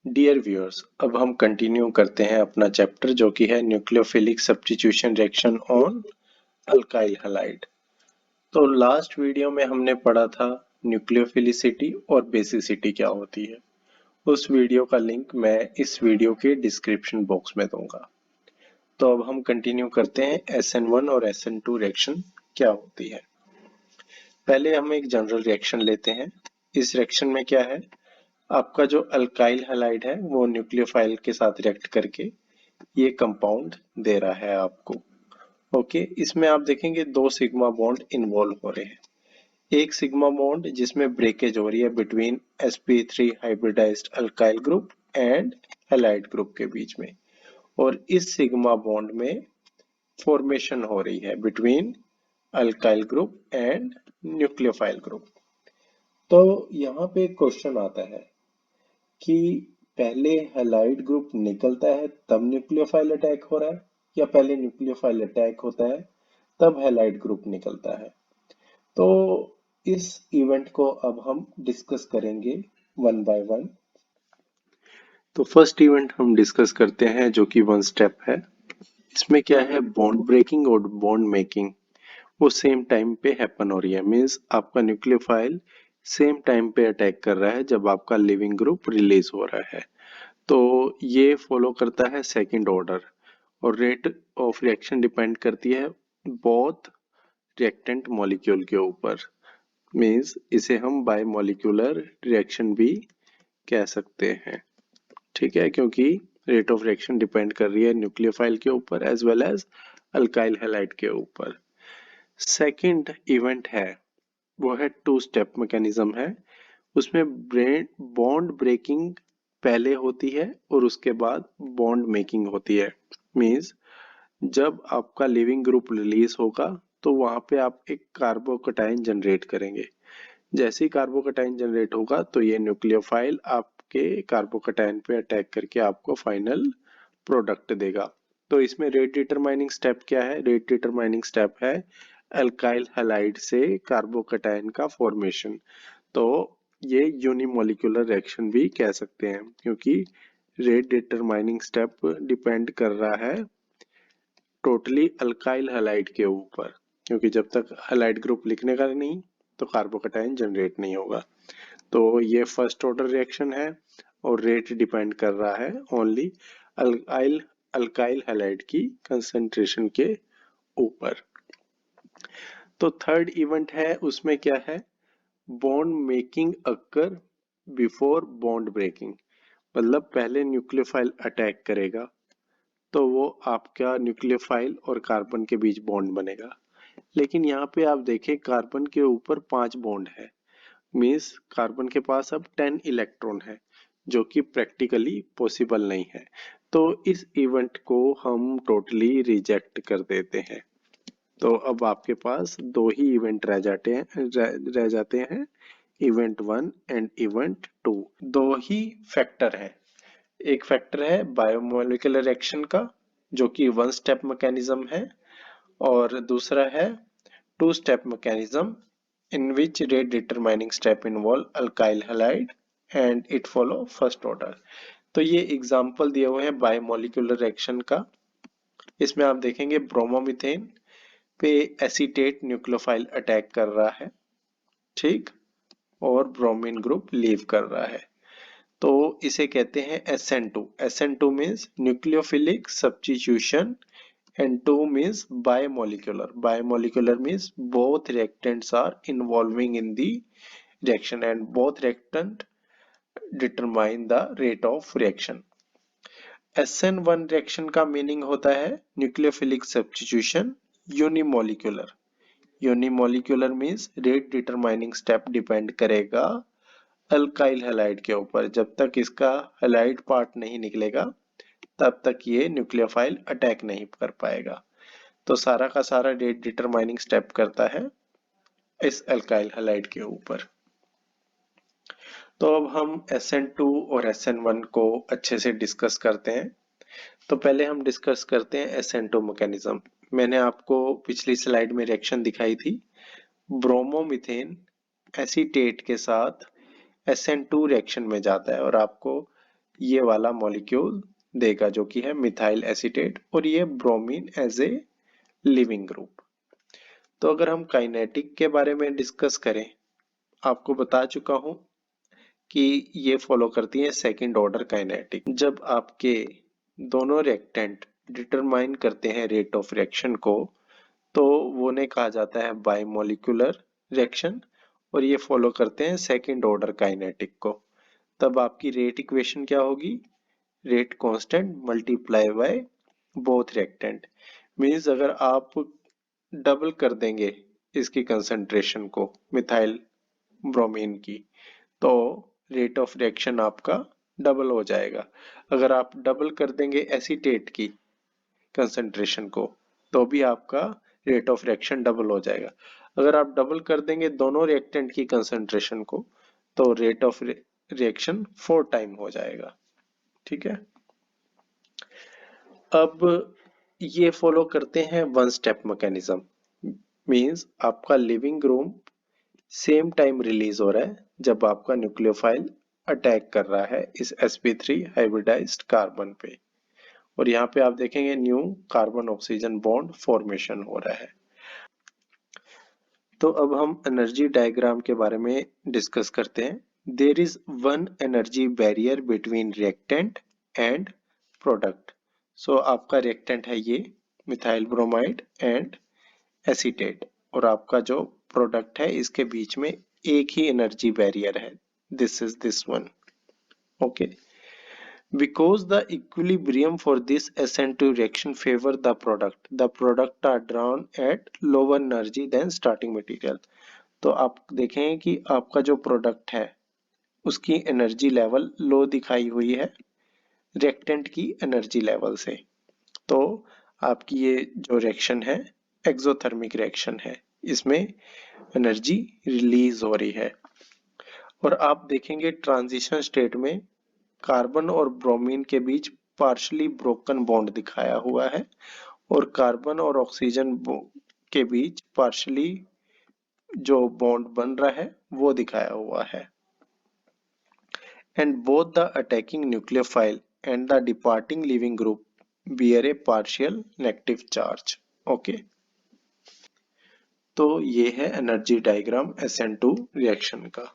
Dear viewers, अब हम continue करते हैं अपना चैप्टर जो कि है nucleophilic substitution reaction on alkyl halide. तो लास्ट वीडियो में हमने पढ़ा था न्यूक्लियोफिलिसिटी और बेसिसिटी क्या होती है। उस वीडियो का लिंक मैं इस वीडियो के डिस्क्रिप्शन बॉक्स में दूंगा। तो अब हम कंटिन्यू करते हैं SN1 और SN2 रिएक्शन क्या होती है। पहले हम एक जनरल रिएक्शन लेते हैं। इस रिएक्शन में क्या है, आपका जो अल्काइल हैलाइड है वो न्यूक्लियोफाइल के साथ रिएक्ट करके ये कंपाउंड दे रहा है आपको। ओके, इसमें आप देखेंगे दो सिग्मा बॉन्ड इन्वॉल्व हो रहे हैं। एक सिग्मा बॉन्ड जिसमें ब्रेकेज हो रही है between sp3 hybridised alkyl group and halide group के बीच में, और इस सिग्मा बॉन्ड में फॉर्मेशन हो रही है between alkyl group and nucleophile group. तो यहाँ पे एक क्वेश्चन आता है कि पहले हैलाइड ग्रुप निकलता है तब न्यूक्लियोफाइल अटैक हो रहा है, या पहले न्यूक्लियोफाइल अटैक होता है तब हैलाइड ग्रुप निकलता है। तो इस इवेंट को अब हम डिस्कस करेंगे वन बाय वन। तो फर्स्ट इवेंट हम डिस्कस करते हैं जो कि वन स्टेप है। इसमें क्या है, बॉन्ड ब्रेकिंग और बॉन्ड मेकिंग वो सेम टाइम पे हैपन हो रही है। मींस आपका न्यूक्लियोफाइल सेम टाइम पे अटैक कर रहा है जब आपका लिविंग ग्रुप रिलीज हो रहा है। तो ये फॉलो करता है सेकंड ऑर्डर, और रेट ऑफ रिएक्शन डिपेंड करती है बोथ रिएक्टेंट मॉलिक्यूल के ऊपर। मींस इसे हम बायमॉलिक्यूलर रिएक्शन भी कह सकते हैं, ठीक है, क्योंकि रेट ऑफ रिएक्शन डिपेंड कर रही है न्यूक्लियोफाइल के ऊपर as well as alkyl halide के ऊपर। सेकंड इवेंट है वो है टू स्टेप मैकेनिज्म है। उसमें बॉन्ड ब्रेकिंग पहले होती है और उसके बाद बॉन्ड मेकिंग होती है। मींस जब आपका लिविंग ग्रुप रिलीज होगा तो वहां पे आप एक कार्बोकटाइन जनरेट करेंगे। जैसे ही कार्बोकटाइन जनरेट होगा तो ये न्यूक्लियोफाइल आपके कार्बोकटाइन पे अटैक करके आपको फाइनल प्रोडक्ट देगा। तो इसमें रेट डिटरमाइनिंग स्टेप क्या है, रेट डिटरमाइनिंग स्टेप है अल्काइल हैलाइड से कार्बोकटाइन का फॉर्मेशन। तो ये यूनिमोलिकुलर रिएक्शन भी कह सकते हैं, क्योंकि रेट डिटरमाइनिंग स्टेप डिपेंड कर रहा है टोटली अल्काइल हैलाइड के ऊपर, क्योंकि जब तक हैलाइड ग्रुप लिखने का नहीं तो कार्बोकटाइन जनरेट नहीं होगा। तो ये फर्स्ट ऑर्डर रिएक्शन है और रेट डिपेंड कर रहा है ओनली अल्काइल अल्काइल हैलाइड की कंसंट्रेशन के ऊपर। तो थर्ड इवेंट है, उसमें क्या है, बॉन्ड मेकिंग अकर बिफोर बॉन्ड ब्रेकिंग। मतलब पहले न्यूक्लियोफाइल अटैक करेगा तो वो आपका न्यूक्लियोफाइल और कार्बन के बीच बॉन्ड बनेगा। लेकिन यहाँ पे आप देखें कार्बन के ऊपर 5 बॉन्ड है। मीन्स कार्बन के पास अब 10 इलेक्ट्रॉन है, जो कि प्रैक्टिकली पॉसिबल नहीं है। तो इस इवेंट को हम टोटली रिजेक्ट कर देते हैं। तो अब आपके पास दो ही इवेंट रह जाते हैं, इवेंट 1 एंड इवेंट 2। दो ही फैक्टर है, एक फैक्टर है बायोमोलिकुलर एक्शन का जो कि वन स्टेप मैकेनिज्म है, और दूसरा है two step mechanism in which rate determining step involve alkyl halide and it follow first order। तो ये एग्जांपल दिए हुए हैं बायोमोलिकुलर रिएक्शन का। इसमें आप देखेंगे ब्रोमोमीथेन पे एसीटेट न्यूक्लियोफाइल अटैक कर रहा है, ठीक, और ब्रोमीन ग्रुप लीव कर रहा है। तो इसे कहते हैं SN2। SN2 means nucleophilic substitution and 2 means bimolecular। Bimolecular means both reactants are involving in the reaction and both reactant determine the rate of reaction। SN1 reaction का मीनिंग होता है nucleophilic substitution unimolecular. Unimolecular means rate determining step depend करेगा alkyl halide के ऊपर। जब तक इसका halide part नहीं निकलेगा तब तक ये न्यूक्लियोफाइल अटैक नहीं कर पाएगा। तो सारा का सारा रेट डिटरमाइनिंग स्टेप करता है इस अल्काइल हैलाइड के ऊपर। तो अब हम SN2 और SN1 को अच्छे से डिस्कस करते हैं। तो पहले हम डिस्कस करते हैं SN2 मैकेनिज्म। मैंने आपको पिछली स्लाइड में रिएक्शन दिखाई थी, ब्रोमोमीथेन एसीटेट के साथ SN2 रिएक्शन में जाता है, और आपको ये वाला मॉलिक्यूल देगा जो कि है मिथाइल एसीटेट, और ये bromine as a leaving group. तो अगर हम काइनेटिक के बारे में डिस्कस करें, आपको बता चुका हूं कि ये फॉलो करती है सेकंड ऑर्डर काइनेटिक। जब आपके दोनों रिएक्टेंट डिटरमाइन करते हैं रेट ऑफ रिएक्शन को, तो वो ने कहा जाता है बाइमोलिकुलर रिएक्शन, और ये फॉलो करते हैं सेकंड ऑर्डर काइनेटिक को। तब आपकी रेट इक्वेशन क्या होगी? Rate constant multiply by both reactant. Means अगर आप डबल कर देंगे इसकी कंसंट्रेशन को, मिथाइल ब्रोमीन की, तो रेट ऑफ रिएक्शन आपका डबल हो जाएगा। अगर आप डबल कर देंगे एसीटेट की कंसंट्रेशन को, तो भी आपका रेट ऑफ रिएक्शन डबल हो जाएगा। अगर आप डबल कर देंगे दोनों रिएक्टेंट की कंसंट्रेशन को, तो रेट ऑफ रिएक्शन 4 टाइम हो जाएगा। ठीक है। अब ये फॉलो करते हैं वन स्टेप मैकेनिज्म। मींस आपका leaving group same time release हो रहा है जब आपका न्यूक्लियोफाइल अटैक कर रहा है इस sp3 हाइब्रिडाइज्ड कार्बन पे, और यहाँ पे आप देखेंगे new carbon oxygen bond formation हो रहा है। तो अब हम एनर्जी डायग्राम के बारे में डिस्कस करते हैं। There is one energy barrier between reactant and product. So आपका रिएक्टेंट है ये मिथाइल ब्रोमाइड एंड एसीटेट, और आपका जो प्रोडक्ट है इसके बीच में एक ही एनर्जी बैरियर है, this is this one. Okay, because the equilibrium for this SN2 reaction favor the product are drawn at lower energy than starting material। तो आप देखें कि आपका जो प्रोडक्ट है उसकी एनर्जी लेवल लो दिखाई हुई है रिएक्टेंट की एनर्जी लेवल से। तो आपकी ये जो रिएक्शन है एक्सोथर्मिक रिएक्शन है, इसमें एनर्जी रिलीज हो रही है। और आप देखेंगे ट्रांजिशन स्टेट में कार्बन और ब्रोमीन के बीच पार्शली ब्रोकन बॉन्ड दिखाया हुआ है, और कार्बन और ऑक्सीजन के बीच पार्शली जो बॉन्ड बन रहा है वो दिखाया हुआ है। And both the attacking nucleophile and the departing leaving group bear a partial negative charge. Okay, तो ये है एनर्जी डायग्राम SN2 रिएक्शन का।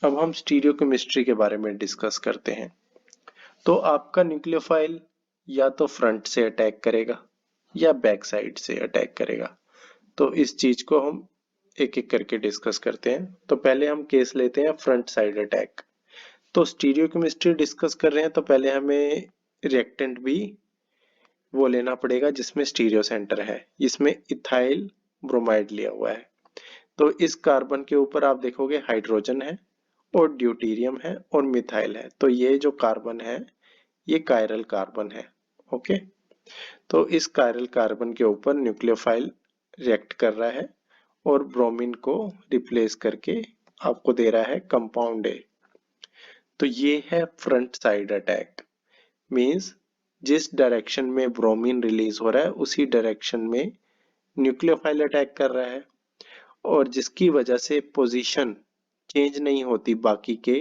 अब हम स्टीरियोकेमिस्ट्री के बारे में डिस्कस करते हैं। तो आपका न्यूक्लियोफाइल या तो फ्रंट से अटैक करेगा या बैक साइड से अटैक करेगा। तो इस चीज को हम एक एक करके डिस्कस करते हैं। तो पहले हम केस लेते हैं फ्रंट साइड अटैक। तो स्टीरियोकेमिस्ट्री डिस्कस कर रहे हैं तो पहले हमें रिएक्टेंट भी वो लेना पड़ेगा जिसमें स्टीरियो सेंटर है। इसमें इथाइल ब्रोमाइड लिया हुआ है। तो इस कार्बन के ऊपर आप देखोगे हाइड्रोजन है और ड्यूटीरियम है और मिथाइल है। तो ये जो कार्बन है ये कायरल कार्बन है। ओके, तो इस कायरल कार्बन के ऊपर न्यूक्लियोफाइल रिएक्ट कर रहा है और ब्रोमीन को रिप्लेस करके आपको दे रहा है कंपाउंड ए। तो ये है फ्रंट साइड अटैक। मींस जिस डायरेक्शन में ब्रोमीन रिलीज हो रहा है उसी डायरेक्शन में न्यूक्लियोफाइल अटैक कर रहा है, और जिसकी वजह से पोजीशन चेंज नहीं होती बाकी के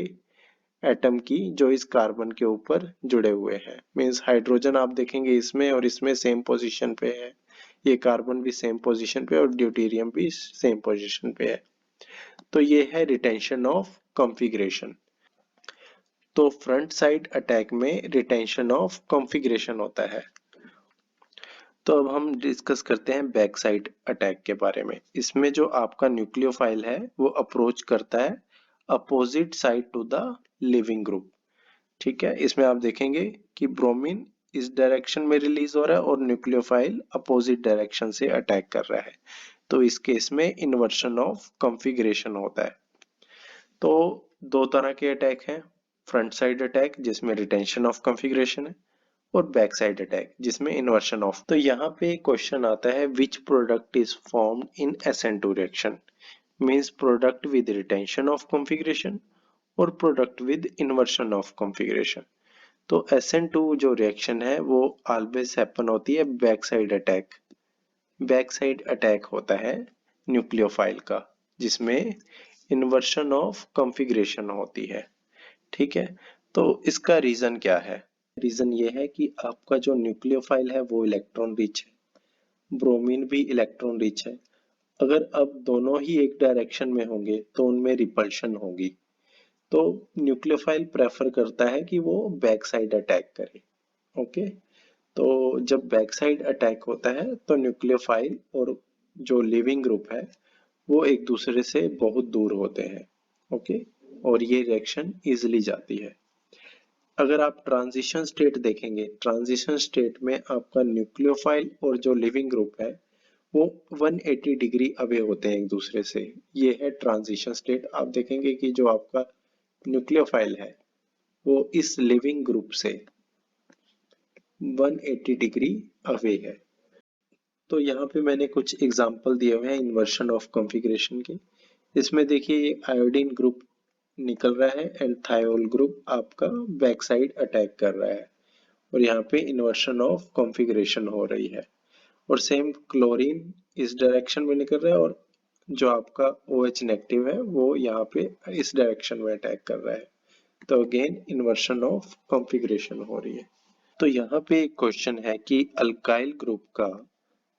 एटम की जो इस कार्बन के ऊपर जुड़े हुए हैं। मींस हाइड्रोजन आप देखेंगे इसमें और इसमें सेम पोजीशन पे है, ये कार्बन भी सेम पोजीशन पे और ड्यूटेरियम भी सेम पोजीशन पे है। तो ये है रिटेंशन ऑफ कॉन्फ़िगरेशन। तो फ्रंट साइड अटैक में रिटेंशन ऑफ कॉन्फ़िगरेशन होता है। तो अब हम डिस्कस करते हैं बैक साइड अटैक के बारे में। इसमें जो आपका न्यूक्लियोफाइल है वो अप्रोच करता है opposite side to the leaving group. ठीक है, इसमें आप देखेंगे कि ब्रोमीन इस डायरेक्शन में रिलीज हो रहा है और न्यूक्लियोफाइल अपोजिट डायरेक्शन से अटैक कर रहा है। तो इस केस में इन्वर्शन ऑफ कॉन्फ़िगरेशन होता है। तो दो तरह के अटैक हैं, फ्रंट साइड अटैक जिसमें रिटेंशन ऑफ कॉन्फ़िगरेशन है और बैक साइड अटैक जिसमें इन्वर्शन ऑफ। तो यहाँ पे क्वेश्चन आता है which product is formed in SN2 reaction. Means product with retention of configuration और product with inversion of configuration. तो SN2 जो रिएक्शन है वो ऑलवेज हैपन होती है back side attack. Back side attack होता है न्यूक्लियोफाइल का जिसमें इन्वर्शन ऑफ कॉन्फ़िगरेशन होती है। ठीक है, तो इसका रीजन क्या है? रीजन ये है कि आपका जो न्यूक्लियोफाइल है वो इलेक्ट्रॉन रिच है, ब्रोमीन भी इलेक्ट्रॉन रिच है। अगर अब दोनों ही एक डायरेक्शन में होंगे तो उनमें रिपल्शन होगी। तो न्यूक्लियोफाइल प्रेफर करता है कि वो बैक साइड अटैक करे। ओके, तो जब बैक साइड अटैक होता है तो न्यूक्लियोफाइल और जो लिविंग ग्रुप है वो एक दूसरे से बहुत दूर होते हैं। ओके, और ये रिएक्शन इजिली जाती है। अगर आप ट्रांजिशन स्टेट देखेंगे, ट्रांजिशन स्टेट में आपका न्यूक्लियोफाइल और जो लिविंग ग्रुप है वो 180 डिग्री अवे होते हैं एक दूसरे से। ये है ट्रांजिशन स्टेट। आप देखेंगे कि जो आपका न्यूक्लियोफाइल है वो इस लिविंग ग्रुप से 180 डिग्री अवे है। तो यहाँ पे मैंने कुछ एग्जांपल दिए हुए हैं इन्वर्शन ऑफ कॉन्फ़िगरेशन के। इसमें देखिए ये आयोडीन ग्रुप निकल रहा है एंड थायोल ग्रुप आपका बैक साइड अटैक कर रहा है और यहाँ पे इन्वर्शन ऑफ कॉन्फ़िगरेशन हो रही है। और सेम क्लोरीन इस डायरेक्शन में निकल रहा है और जो आपका OH नेगेटिव है वो यहाँ पे इस डायरेक्शन में अटैक कर रहा है। तो अगेन इन्वर्शन ऑफ कॉन्फ़िगरेशन हो रही है। तो यहाँ पे एक क्वेश्चन है कि अल्काइल ग्रुप का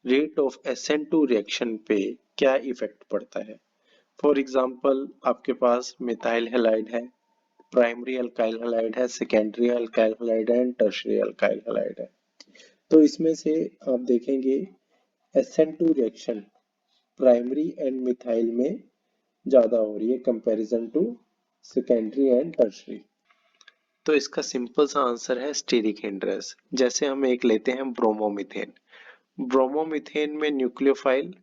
रेट ऑफ SN2 रिएक्शन पे क्या इफेक्ट पड़ता है। फॉर एग्जांपल आपके पास मिथाइल हैलाइड है, प्राइमरी अल्काइल हैलाइड है, सेकेंडरी अल्काइल हैलाइड है एंड टर्शियरी अल्काइल हैलाइड है। तो इसमें से आप देखेंगे SN2 reaction primary and methyl में ज्यादा हो रही है comparison to secondary and tertiary. तो इसका सिंपल सा आंसर है स्टीरिक हिंड्रेंस। जैसे हम एक लेते हैं ब्रोमोमीथेन। ब्रोमोमीथेन में न्यूक्लियोफाइल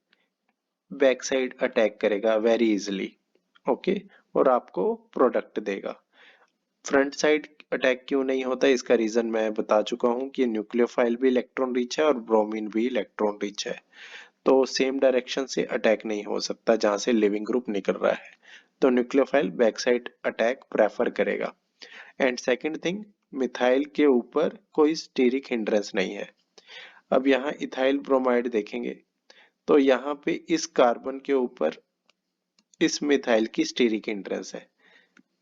बैक साइड अटैक करेगा वेरी इजिली। ओके, और आपको प्रोडक्ट देगा। फ्रंट साइड अटैक क्यों नहीं होता, इसका रीजन मैं बता चुका हूँ कि न्यूक्लियोफाइल भी इलेक्ट्रॉन रिच है और ब्रोमीन भी इलेक्ट्रॉन रिच है, तो सेम डायरेक्शन से अटैक नहीं हो सकता जहां से लिविंग ग्रुप निकल रहा है। तो nucleophile back side attack prefer करेगा। एंड सेकंड थिंग, मिथाइल के ऊपर कोई स्टीरिक हिंड्रेंस नहीं है। अब यहाँ इथाइल ब्रोमाइड देखेंगे तो यहाँ पे इस कार्बन के ऊपर इस मिथाइल की स्टीरिक हिंड्रेंस है,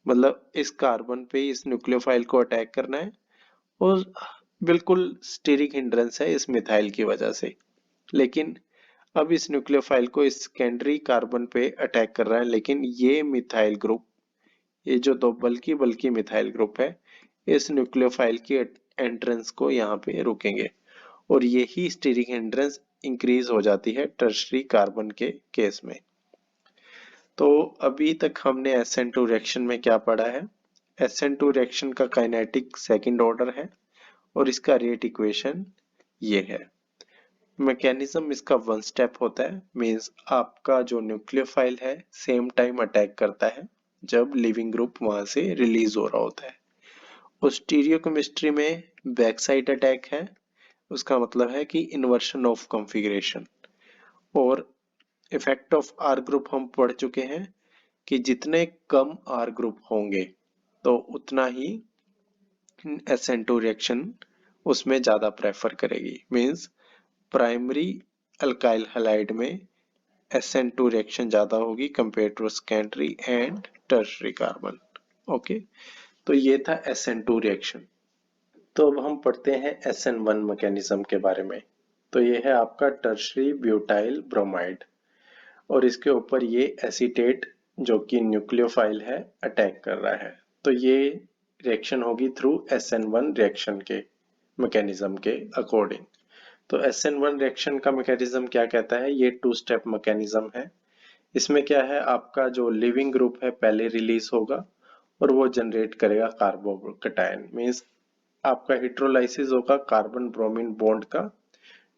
मतलब इस कार्बन पे इस न्यूक्लियोफाइल को अटैक करना है और बिल्कुल स्टीरिक हिंड्रेंस है इस मिथाइल की वजह से। लेकिन अब इस न्यूक्लियोफाइल को इस सेकेंडरी कार्बन पे अटैक कर रहा है, लेकिन ये मिथाइल ग्रुप, ये जो दो बल्कि मिथाइल ग्रुप है, इस न्यूक्लियोफाइल की एंट्रेंस को यहाँ पे रुकेंगे और यही स्टीरिक हिंड्रेंस इंक्रीज हो जाती है टर्शियरी कार्बन के केस में। तो अभी तक हमने SN2 रिएक्शन में क्या पढ़ा है। SN2 रिएक्शन का काइनेटिक सेकंड ऑर्डर है और इसका रेट इक्वेशन ये है। मैकेनिज्म इसका वन स्टेप होता है, मींस आपका जो न्यूक्लियोफाइल है सेम टाइम अटैक करता है जब लिविंग ग्रुप वहां से रिलीज हो रहा होता है। और स्टीरियोकेमिस्ट्री में बैक साइड अटैक है, उसका मतलब है कि इन्वर्शन ऑफ कॉन्फ़िगरेशन। और इफेक्ट ऑफ आर ग्रुप हम पढ़ चुके हैं कि जितने कम आर ग्रुप होंगे तो उतना ही SN2 रिएक्शन उसमें ज्यादा प्रेफर करेगी। मींस प्राइमरी अल्काइल हैलाइड में SN2 रिएक्शन ज्यादा होगी compare to secondary and tertiary carbon. Okay, तो ये था SN2 रिएक्शन। तो अब हम पढ़ते हैं SN1 मैकेनिज्म के बारे में। तो ये है आपका टर्शियरी ब्यूटाइल ब्रोमाइड और इसके ऊपर ये एसीटेट जो कि न्यूक्लियोफाइल है अटैक कर रहा है। तो ये रिएक्शन होगी थ्रू SN1 रिएक्शन के मैकेनिज्म के अकॉर्डिंग। तो SN1 रिएक्शन का मैकेनिज्म क्या कहता है, ये टू स्टेप मैकेनिज्म है। इसमें क्या है, आपका जो लिविंग ग्रुप है पहले रिलीज होगा और वो जनरेट करेगा कार्बोकैटायन। मींस आपका हाइड्रोलाइसिस होगा कार्बन ब्रोमीन बॉन्ड का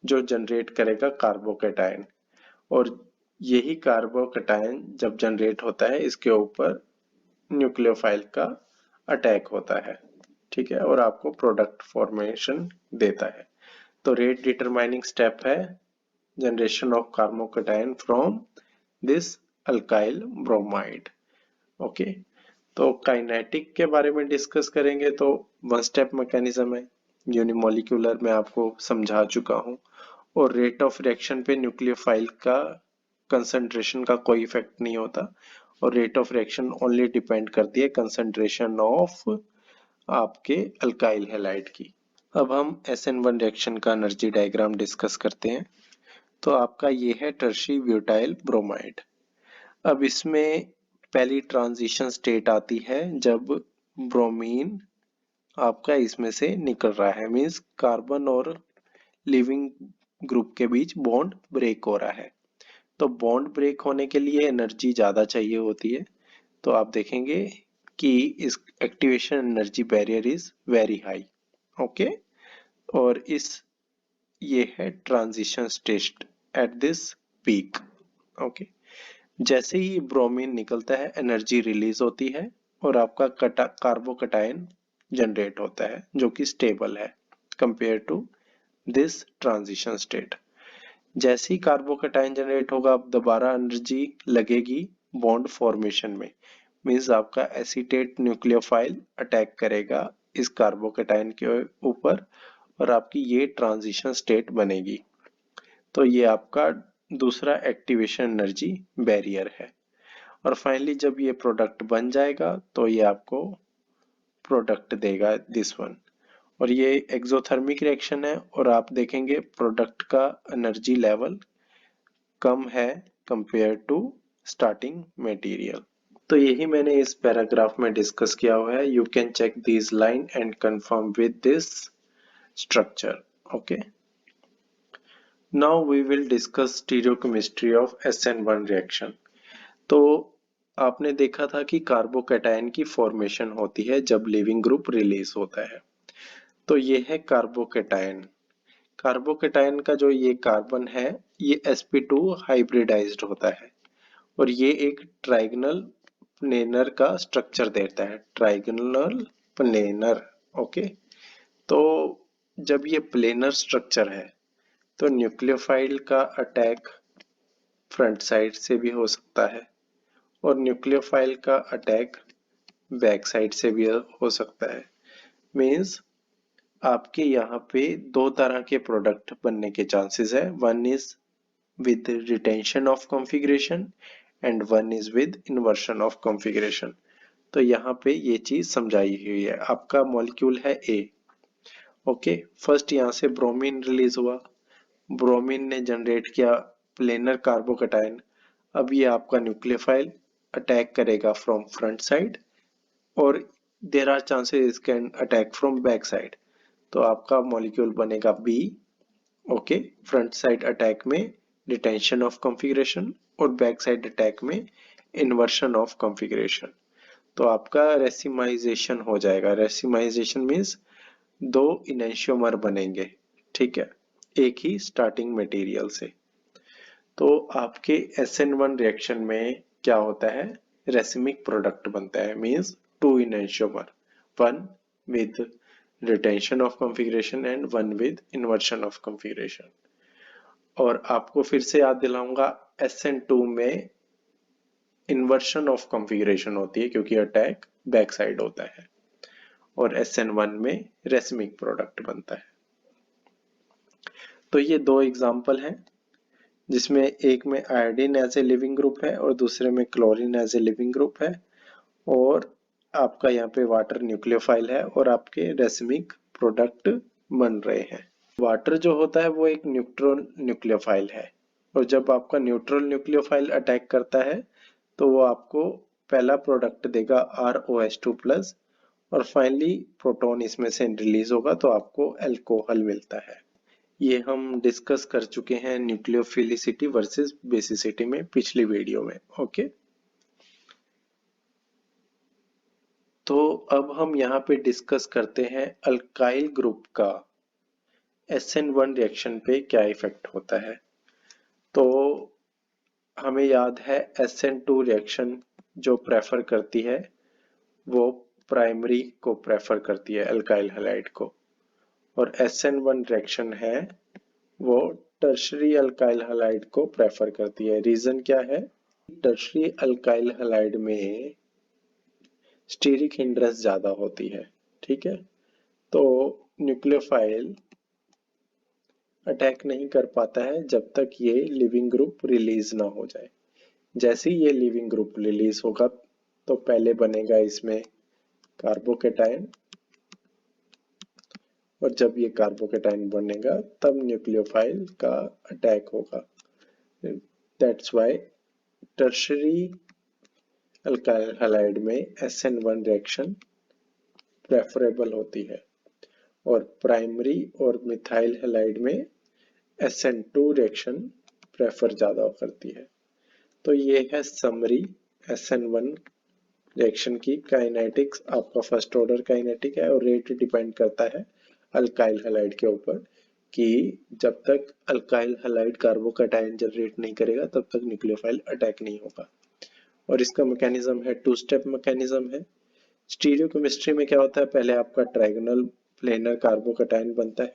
जो जनरेट करेगा कार्बोकैटायन। और यही कार्बोकैटायन जब जनरेट होता है इसके ऊपर न्यूक्लियोफाइल का अटैक होता है, ठीक है, और आपको प्रोडक्ट फॉर्मेशन देता है। तो रेट डिटरमाइनिंग स्टेप है generation of carbocation from this alkyl bromide. Okay, तो काइनेटिक के बारे में डिस्कस करेंगे तो वन स्टेप मैकेनिज्म है, यूनिमोलिकुलर में आपको समझा चुका हूँ। और रेट ऑफ रिएक्शन पे न्यूक्लियोफाइल का कंसंट्रेशन का कोई इफेक्ट नहीं होता और rate of reaction only depend करती है कंसंट्रेशन ऑफ आपके अल्काइल हैलाइड की। अब हम SN1 रिएक्शन का एनर्जी डायग्राम डिस्कस करते हैं। तो आपका ये है टर्शियरी ब्यूटाइल ब्रोमाइड। अब इसमें पहली ट्रांजिशन स्टेट आती है जब ब्रोमीन आपका इसमें से निकल रहा है, मीन्स कार्बन और लिविंग ग्रुप के बीच बॉन्ड ब्रेक हो रहा है। तो बॉन्ड ब्रेक होने के लिए एनर्जी ज़्यादा चाहिए होती है। तो आप देखेंगे कि इस activation energy barrier is very high. Okay, और ये है transition state at this peak. Okay, जैसे ही ब्रोमीन निकलता है एनर्जी रिलीज होती है और आपका कार्बोकटायन जनरेट होता है जो कि स्टेबल है compare to this transition state. जैसे ही कार्बोकटायन जनरेट होगा अब दोबारा एनर्जी लगेगी बॉन्ड फॉर्मेशन में, मीन्स आपका एसीटेट न्यूक्लियोफाइल अटैक करेगा इस कार्बोकटायन के ऊपर और आपकी ये ट्रांजिशन स्टेट बनेगी। तो ये आपका दूसरा एक्टिवेशन एनर्जी बैरियर है। और फाइनली जब ये प्रोडक्ट बन जाएगा तो ये आपको प्रोडक्ट देगा दिस वन। और ये एक्सोथर्मिक रिएक्शन है और आप देखेंगे प्रोडक्ट का एनर्जी लेवल कम है कंपेयर टू स्टार्टिंग मटेरियल। तो यही मैंने इस पैराग्राफ में डिस्कस किया हुआ है। You can check this line and confirm with this structure. Okay, now we will discuss stereochemistry of SN1 reaction. तो आपने देखा था कि कार्बोकैटायन की फॉर्मेशन होती है जब लिविंग ग्रुप रिलीज होता है। तो ये है कार्बोकैटायन। कार्बोकैटायन का जो ये कार्बन है ये sp2 हाइब्रिडाइज्ड होता है और ये एक ट्राइगोनल प्लेनर का स्ट्रक्चर देता है, ट्राइगोनल प्लेनर। ओके, तो जब ये प्लेनर स्ट्रक्चर है तो न्यूक्लियोफाइल का अटैक फ्रंट साइड से भी हो सकता है और न्यूक्लियोफाइल का अटैक बैक साइड से भी हो सकता है। मीन्स आपके यहाँ पे दो तरह के प्रोडक्ट बनने के चांसेस है। One is with retention of configuration and one is with inversion of configuration. तो यहाँ पे ये चीज समझाई हुई है। आपका मॉलिक्यूल है A। ओके, फर्स्ट यहाँ से ब्रोमीन रिलीज हुआ, ब्रोमीन ने जनरेट किया प्लेनर कार्बोकैटायन। अब ये आपका न्यूक्लियोफाइल अटैक करेगा फ्रॉम फ्रंट साइड और there are chances can attack from back side. तो आपका मॉलिक्यूल बनेगा B। Okay, front side attack में डिटेंशन ऑफ कॉन्फ़िगरेशन और बैक साइड अटैक में इन्वर्शन ऑफ कॉन्फ़िगरेशन। तो आपका रेसिमाइजेशन हो जाएगा। रेसिमाइजेशन मीन्स दो इनेंशियोमर बनेंगे, ठीक है, एक ही स्टार्टिंग मटेरियल से। तो आपके SN1 रिएक्शन में क्या होता है, रेसिमिक प्रोडक्ट बनता है, means two enantiomer, one with retention of configuration and one with inversion of configuration. और आपको फिर से याद दिलाऊंगा SN2 में इन्वर्शन ऑफ कॉन्फ़िगरेशन होती है क्योंकि अटैक बैक साइड होता है और SN1 में रेसिमिक प्रोडक्ट बनता है। तो ये दो एग्जाम्पल हैं जिसमें एक में iodine as a leaving group है और दूसरे में chlorine as a leaving group है और आपका यहाँ पे वाटर न्यूक्लियोफाइल है और आपके रेसिमिक प्रोडक्ट बन रहे हैं। वाटर जो होता है वो एक न्यूट्रल न्यूक्लियोफाइल है और जब आपका न्यूट्रल न्यूक्लियोफाइल अटैक करता है तो वो आपको पहला प्रोडक्ट देगा ROH2+ और फाइनली प्रोटॉन इसमें से रिलीज होगा तो आपको अल्कोहल मिलता है। ये हम डिस्कस कर चुके हैं न्यूक्लियोफिलिसिटी वर्सेस बेसिसिटी में पिछली वीडियो में। ओके, तो अब हम यहाँ पे डिस्कस करते हैं अल्काइल ग्रुप का SN1 रिएक्शन पे क्या इफेक्ट होता है। तो हमें याद है SN2 रिएक्शन जो प्रेफर करती है वो प्राइमरी को प्रेफर करती है, अल्काइल हैलाइड को, और SN1 रिएक्शन है वो टर्शरी अल्काइल हैलाइड को प्रेफर करती है। रीजन क्या है, टर्शरी अल्काइल हैलाइड में स्टीरिक हिंड्रेंस ज्यादा होती है, ठीक है, तो न्यूक्लियोफाइल अटैक नहीं कर पाता है जब तक ये लिविंग ग्रुप रिलीज ना हो जाए। जैसे ही ये लिविंग ग्रुप रिलीज होगा तो पहले बनेगा इसमें कार्बोकैटायन और जब ये कार्बोकेटाइन बनेगा तब न्यूक्लियोफाइल का अटैक होगा। That's why tertiary alkyl halide में SN1 रिएक्शन प्रेफरेबल होती है और प्राइमरी और मिथाइल हैलाइड में SN2 रिएक्शन प्रेफर ज्यादा करती है। तो ये है समरी SN1 रिएक्शन की काइनेटिक्स। आपका फर्स्ट ऑर्डर काइनेटिक है और रेट डिपेंड करता है अल्काइल हैलाइड के ऊपर कि जब तक अल्काइल हैलाइड कार्बोकेटाइन जनरेट नहीं करेगा तब तक न्यूक्लियोफाइल अटैक नहीं होगा। और इसका मैकेनिज्म है 2 स्टेप मैकेनिज्म है। स्टीरियोकेमिस्ट्री में क्या होता है, पहले आपका ट्रायगोनल प्लेनर कार्बोकेटाइन बनता है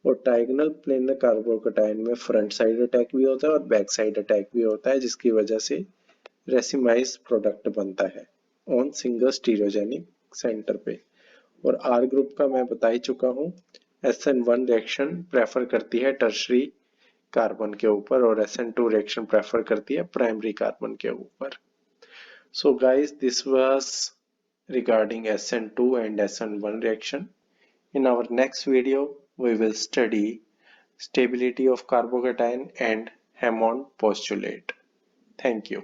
और डायगोनल प्लेनर कार्बोकेटाइन में फ्रंट साइड अटैक भी होता है और बैक साइड अटैक भी होता है, जिसकी वजह से रेसिमाइज प्रोडक्ट बनता है ऑन सिंगल स्टीरियोजेनिक सेंटर पे। और आर ग्रुप का मैं बता ही चुका हूँ, SN1 रिएक्शन प्रेफर करती है टर्शरी कार्बन के ऊपर और SN2 रिएक्शन प्रेफर करती है प्राइमरी कार्बन के ऊपर। So guys, this was regarding SN2 and SN1 reaction. In our next video, we will study stability of carbocation and Hammond postulate. Thank you.